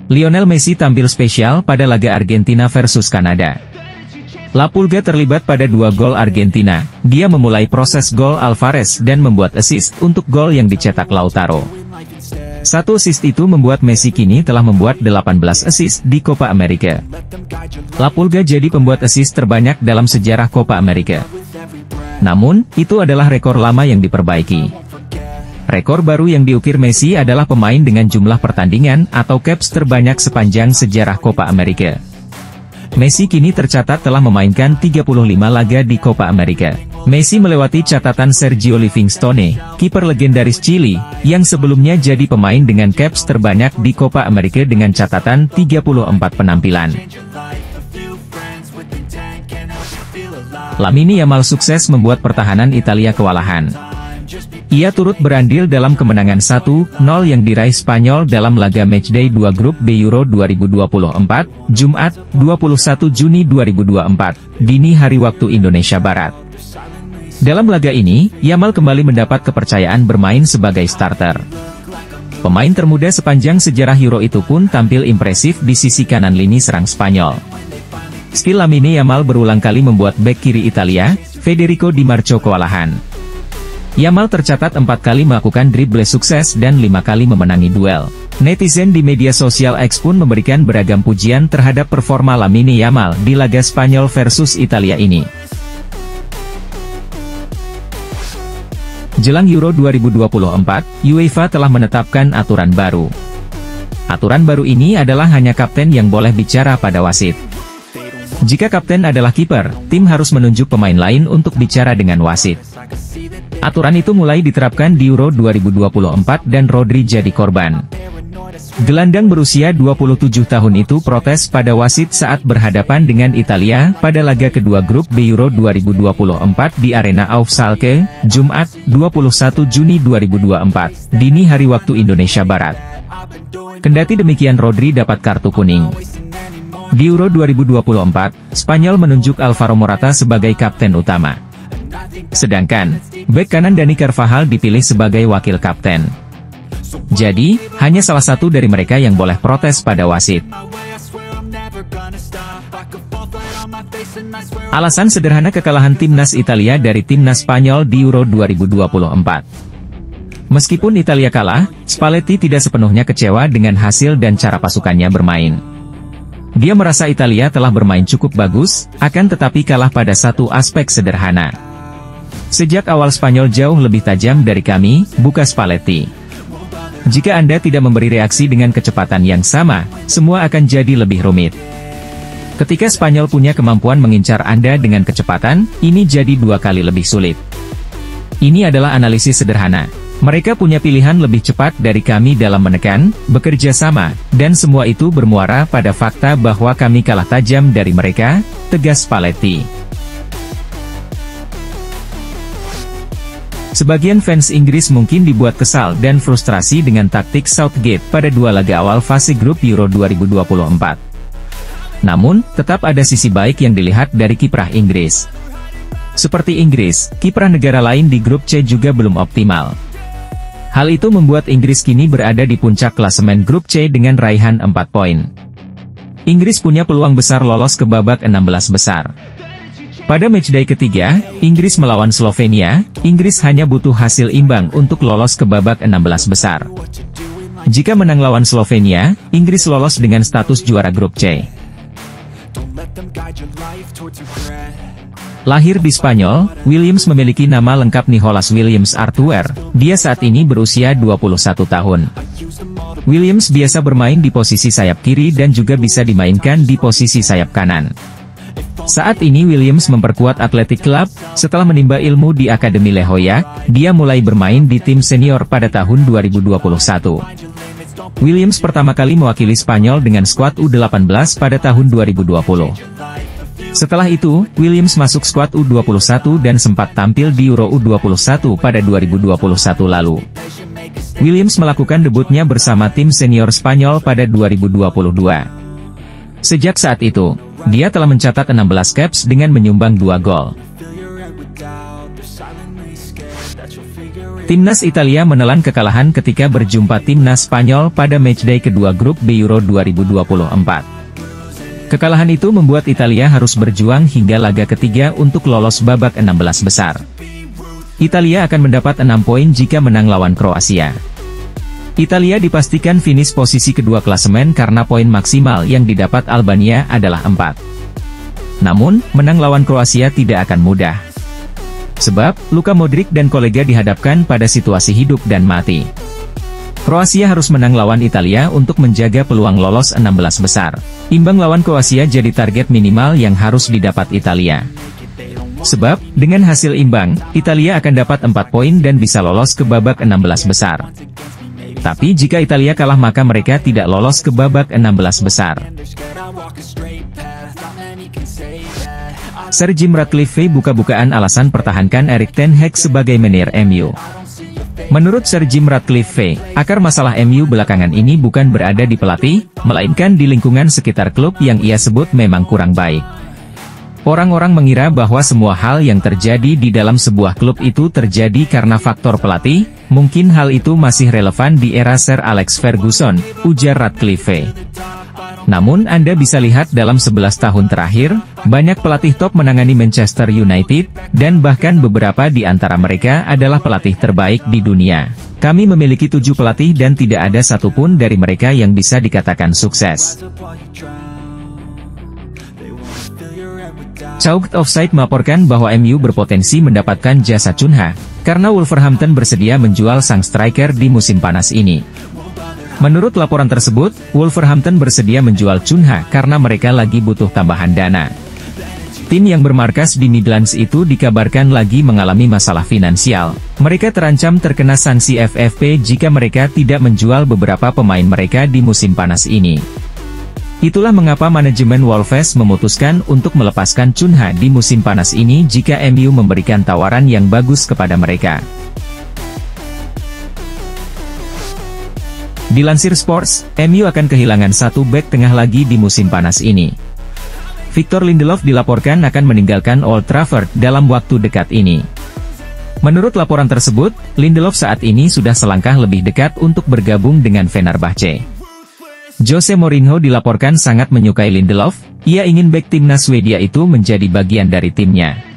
Lionel Messi tampil spesial pada laga Argentina versus Kanada. La Pulga terlibat pada 2 gol Argentina. Dia memulai proses gol Alvarez dan membuat assist untuk gol yang dicetak Lautaro. 1 assist itu membuat Messi kini telah membuat 18 assist di Copa America. La Pulga jadi pembuat assist terbanyak dalam sejarah Copa America. Namun, itu adalah rekor lama yang diperbaiki. Rekor baru yang diukir Messi adalah pemain dengan jumlah pertandingan atau caps terbanyak sepanjang sejarah Copa America. Messi kini tercatat telah memainkan 35 laga di Copa America. Messi melewati catatan Sergio Livingstone, kiper legendaris Chili, yang sebelumnya jadi pemain dengan caps terbanyak di Copa America dengan catatan 34 penampilan. Lamine Yamal sukses membuat pertahanan Italia kewalahan. Ia turut berandil dalam kemenangan 1-0 yang diraih Spanyol dalam laga matchday 2 grup B Euro 2024, Jumat, 21 Juni 2024, dini hari waktu Indonesia Barat. Dalam laga ini, Yamal kembali mendapat kepercayaan bermain sebagai starter. Pemain termuda sepanjang sejarah Euro itu pun tampil impresif di sisi kanan lini serang Spanyol. Skill Lamine Yamal berulang kali membuat bek kiri Italia, Federico Di Marco kewalahan. Yamal tercatat 4 kali melakukan dribble sukses dan 5 kali memenangi duel. Netizen di media sosial X pun memberikan beragam pujian terhadap performa Lamine Yamal di laga Spanyol versus Italia ini. Jelang Euro 2024, UEFA telah menetapkan aturan baru. Aturan baru ini adalah hanya kapten yang boleh bicara pada wasit. Jika kapten adalah kiper, tim harus menunjuk pemain lain untuk bicara dengan wasit. Aturan itu mulai diterapkan di Euro 2024 dan Rodri jadi korban. Gelandang berusia 27 tahun itu protes pada wasit saat berhadapan dengan Italia pada laga kedua grup B Euro 2024 di Arena auf Schalke, Jumat, 21 Juni 2024, dini hari waktu Indonesia Barat. Kendati demikian Rodri dapat kartu kuning. Di Euro 2024, Spanyol menunjuk Alvaro Morata sebagai kapten utama. Sedangkan, bek kanan Dani Carvajal dipilih sebagai wakil kapten. Jadi, hanya salah satu dari mereka yang boleh protes pada wasit. Alasan sederhana kekalahan timnas Italia dari timnas Spanyol di Euro 2024. Meskipun Italia kalah, Spalletti tidak sepenuhnya kecewa dengan hasil dan cara pasukannya bermain. Dia merasa Italia telah bermain cukup bagus, akan tetapi kalah pada satu aspek sederhana. Sejak awal Spanyol jauh lebih tajam dari kami, buka Spalletti. Jika Anda tidak memberi reaksi dengan kecepatan yang sama, semua akan jadi lebih rumit. Ketika Spanyol punya kemampuan mengincar Anda dengan kecepatan, ini jadi 2 kali lebih sulit. Ini adalah analisis sederhana. Mereka punya pilihan lebih cepat dari kami dalam menekan, bekerja sama, dan semua itu bermuara pada fakta bahwa kami kalah tajam dari mereka, tegas Spalletti. Sebagian fans Inggris mungkin dibuat kesal dan frustrasi dengan taktik Southgate pada 2 laga awal fase grup Euro 2024. Namun, tetap ada sisi baik yang dilihat dari kiprah Inggris. Seperti Inggris, kiprah negara lain di grup C juga belum optimal. Hal itu membuat Inggris kini berada di puncak klasemen grup C dengan raihan 4 poin. Inggris punya peluang besar lolos ke babak 16 besar. Pada matchday ketiga, Inggris melawan Slovenia, Inggris hanya butuh hasil imbang untuk lolos ke babak 16 besar. Jika menang lawan Slovenia, Inggris lolos dengan status juara grup C. Lahir di Spanyol, Williams memiliki nama lengkap Nicholas Williams Arthur. Dia saat ini berusia 21 tahun. Williams biasa bermain di posisi sayap kiri dan juga bisa dimainkan di posisi sayap kanan. Saat ini Williams memperkuat Athletic Club. Setelah menimba ilmu di Akademi Le Hoya, dia mulai bermain di tim senior pada tahun 2021. Williams pertama kali mewakili Spanyol dengan skuad U18 pada tahun 2020. Setelah itu, Williams masuk skuad U21 dan sempat tampil di Euro U21 pada 2021 lalu. Williams melakukan debutnya bersama tim senior Spanyol pada 2022. Sejak saat itu, dia telah mencatat 16 caps dengan menyumbang 2 gol. Timnas Italia menelan kekalahan ketika berjumpa Timnas Spanyol pada matchday kedua grup B Euro 2024. Kekalahan itu membuat Italia harus berjuang hingga laga ketiga untuk lolos babak 16 besar. Italia akan mendapat 6 poin jika menang lawan Kroasia. Italia dipastikan finish posisi kedua klasemen karena poin maksimal yang didapat Albania adalah 4. Namun, menang lawan Kroasia tidak akan mudah. Sebab, Luka Modric dan kolega dihadapkan pada situasi hidup dan mati. Kroasia harus menang lawan Italia untuk menjaga peluang lolos 16 besar. Imbang lawan Kroasia jadi target minimal yang harus didapat Italia. Sebab, dengan hasil imbang, Italia akan dapat 4 poin dan bisa lolos ke babak 16 besar. Tapi jika Italia kalah maka mereka tidak lolos ke babak 16 besar. Sir Jim Ratcliffe buka-bukaan alasan pertahankan Erik ten Hag sebagai manajer MU. Menurut Sir Jim Ratcliffe, akar masalah MU belakangan ini bukan berada di pelatih, melainkan di lingkungan sekitar klub yang ia sebut memang kurang baik. Orang-orang mengira bahwa semua hal yang terjadi di dalam sebuah klub itu terjadi karena faktor pelatih, mungkin hal itu masih relevan di era Sir Alex Ferguson, ujar Ratcliffe. Namun Anda bisa lihat dalam 11 tahun terakhir, banyak pelatih top menangani Manchester United, dan bahkan beberapa di antara mereka adalah pelatih terbaik di dunia. Kami memiliki 7 pelatih dan tidak ada satupun dari mereka yang bisa dikatakan sukses. Chalked Offside melaporkan bahwa MU berpotensi mendapatkan jasa Cunha, karena Wolverhampton bersedia menjual sang striker di musim panas ini. Menurut laporan tersebut, Wolverhampton bersedia menjual Cunha karena mereka lagi butuh tambahan dana. Tim yang bermarkas di Midlands itu dikabarkan lagi mengalami masalah finansial. Mereka terancam terkena sanksi FFP jika mereka tidak menjual beberapa pemain mereka di musim panas ini. Itulah mengapa manajemen Wolves memutuskan untuk melepaskan Cunha di musim panas ini jika MU memberikan tawaran yang bagus kepada mereka. Dilansir Sports, MU akan kehilangan 1 bek tengah lagi di musim panas ini. Victor Lindelof dilaporkan akan meninggalkan Old Trafford dalam waktu dekat ini. Menurut laporan tersebut, Lindelof saat ini sudah selangkah lebih dekat untuk bergabung dengan Fenerbahce. Jose Mourinho dilaporkan sangat menyukai Lindelof, ia ingin bek timnas Swedia itu menjadi bagian dari timnya.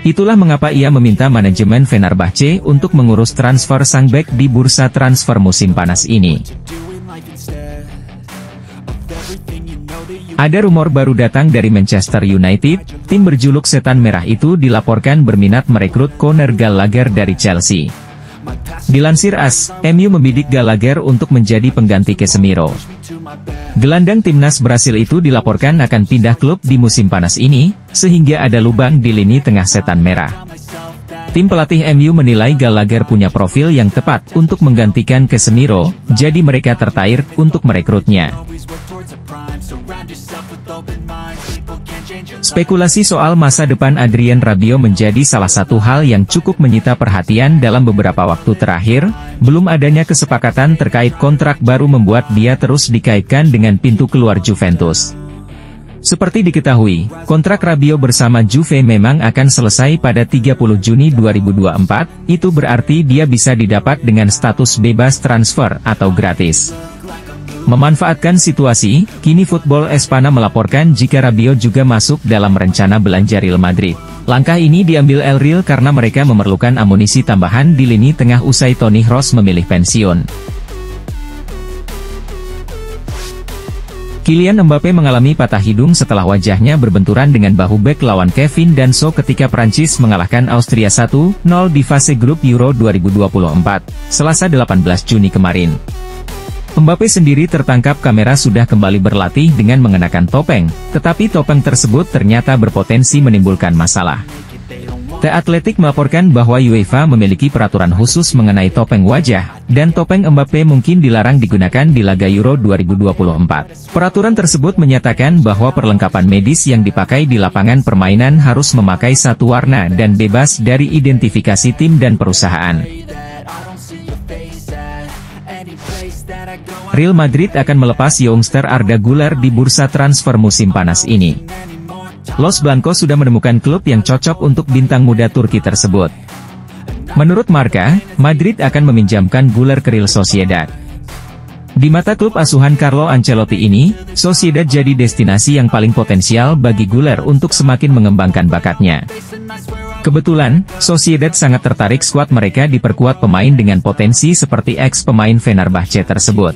Itulah mengapa ia meminta manajemen Fenerbahce untuk mengurus transfer sang bek di bursa transfer musim panas ini. Ada rumor baru datang dari Manchester United, tim berjuluk Setan Merah itu dilaporkan berminat merekrut Conor Gallagher dari Chelsea. Dilansir AS, MU membidik Gallagher untuk menjadi pengganti Casemiro. Gelandang timnas Brasil itu dilaporkan akan pindah klub di musim panas ini, sehingga ada lubang di lini tengah Setan Merah. Tim pelatih MU menilai Gallagher punya profil yang tepat untuk menggantikan Casemiro, jadi mereka tertarik untuk merekrutnya. Spekulasi soal masa depan Adrien Rabiot menjadi salah satu hal yang cukup menyita perhatian dalam beberapa waktu terakhir. Belum adanya kesepakatan terkait kontrak baru membuat dia terus dikaitkan dengan pintu keluar Juventus. Seperti diketahui, kontrak Rabiot bersama Juve memang akan selesai pada 30 Juni 2024, itu berarti dia bisa didapat dengan status bebas transfer atau gratis. Memanfaatkan situasi, kini Football Espana melaporkan jika Rabiot juga masuk dalam rencana belanja Real Madrid. Langkah ini diambil El Real karena mereka memerlukan amunisi tambahan di lini tengah usai Toni Kroos memilih pensiun. Kylian Mbappe mengalami patah hidung setelah wajahnya berbenturan dengan bahu bek lawan Kevin Danso ketika Prancis mengalahkan Austria 1-0 di fase grup Euro 2024, Selasa 18 Juni kemarin. Mbappe sendiri tertangkap kamera sudah kembali berlatih dengan mengenakan topeng, tetapi topeng tersebut ternyata berpotensi menimbulkan masalah. The Athletic melaporkan bahwa UEFA memiliki peraturan khusus mengenai topeng wajah, dan topeng Mbappe mungkin dilarang digunakan di laga Euro 2024. Peraturan tersebut menyatakan bahwa perlengkapan medis yang dipakai di lapangan permainan harus memakai satu warna dan bebas dari identifikasi tim dan perusahaan. Real Madrid akan melepas youngster Arda Güler di bursa transfer musim panas ini. Los Blancos sudah menemukan klub yang cocok untuk bintang muda Turki tersebut. Menurut Marca, Madrid akan meminjamkan Güler ke Real Sociedad. Di mata klub asuhan Carlo Ancelotti ini, Sociedad jadi destinasi yang paling potensial bagi Güler untuk semakin mengembangkan bakatnya. Kebetulan, Sociedad sangat tertarik skuad mereka diperkuat pemain dengan potensi seperti ex-pemain Fenerbahce tersebut.